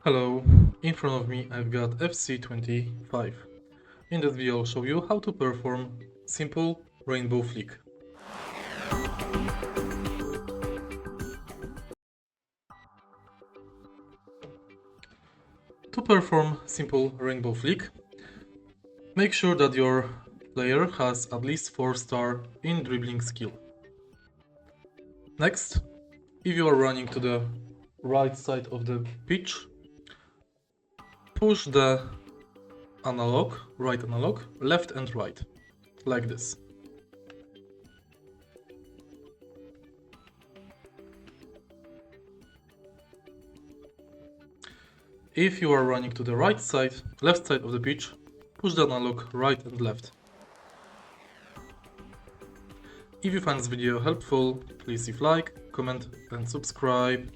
Hello, in front of me I've got FC25. In this video I'll show you how to perform simple rainbow flick. To perform simple rainbow flick, make sure that your player has at least 4-star in dribbling skill. Next, if you are running to the right side of the pitch, push the right analog, left and right, like this. If you are running to the left side of the pitch, push the analog right and left. If you find this video helpful, please leave like, comment and subscribe.